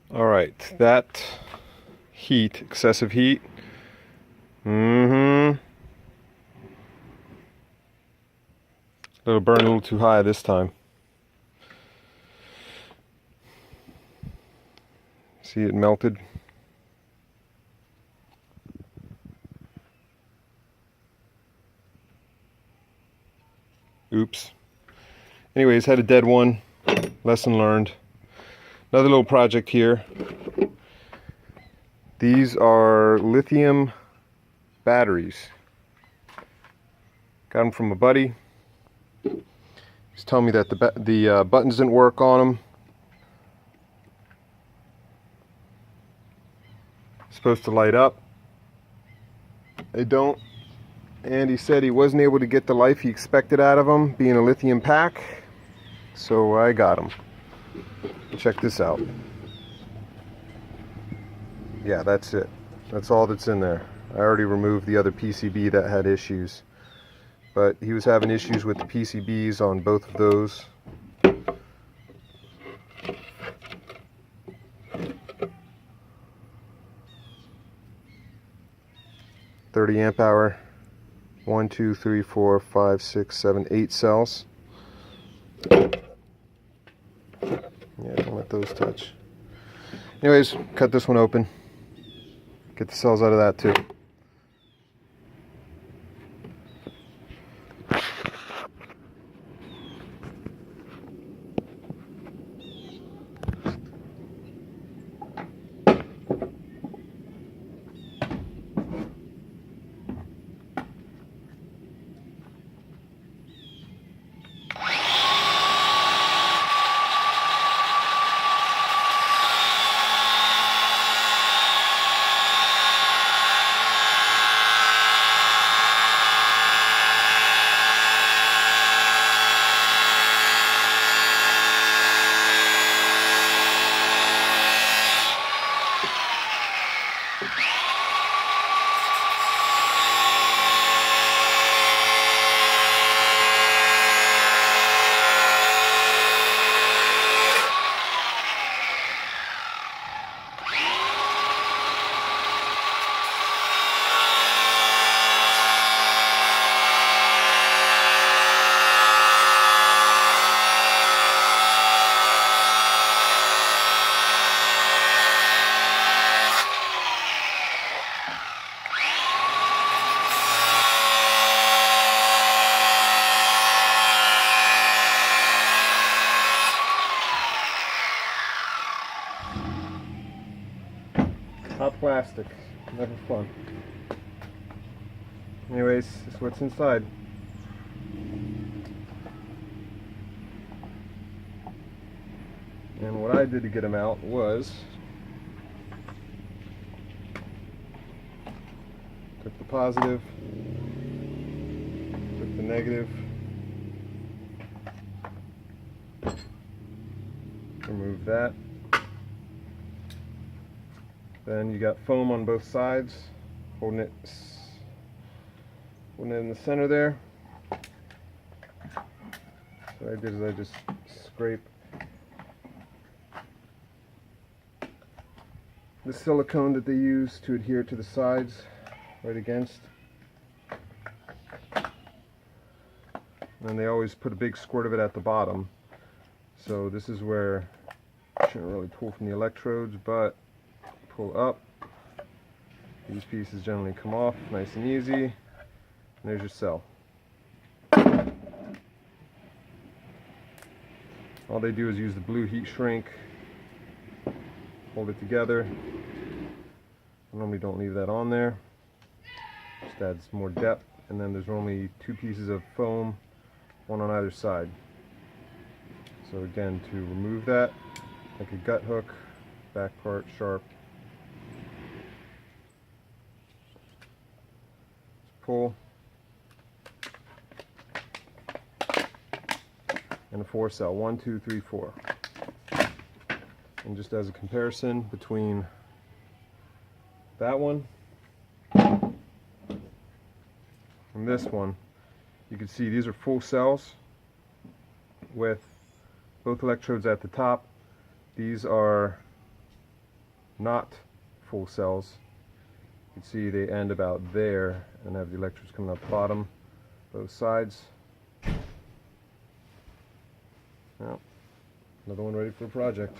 All right, that heat, excessive heat. It'll burn a little too high this time. See it melted? Oops. Anyways, had a dead one. Lesson learned. Another little project here. These are lithium batteries. Got them from a buddy. He's telling me that the buttons didn't work on them. Supposed to light up. They don't. And he said he wasn't able to get the life he expected out of them, being a lithium pack. So I got them. Check this out. Yeah, that's it. That's all that's in there. I already removed the other PCB that had issues. But he was having issues with the PCBs on both of those. .30 amp hour. 1, 2, 3, 4, 5, 6, 7, 8 cells. Yeah, don't let those touch. Anyways, cut this one open. Get the cells out of that too. Hot plastic, never fun. Anyways, this is what's inside. And what I did to get them out was took the positive, took the negative, remove that. Then you got foam on both sides, holding it in the center there. So what I did is I just scrape the silicone that they use to adhere to the sides right against. And they always put a big squirt of it at the bottom. So this is where I shouldn't really pull from the electrodes, but pull up. These pieces generally come off nice and easy. And there's your cell. All they do is use the blue heat shrink, hold it together. I normally don't leave that on there. Just adds more depth. And then there's normally 2 pieces of foam, one on either side. So again, to remove that, like a gut hook, back part sharp. Pull, and a 4 cell, 1, 2, 3, 4. And just as a comparison between that one and this one, you can see these are full cells with both electrodes at the top. These are not full cells. You can see they end about there and have the electrodes coming out the bottom, both sides. Well, another one ready for a project.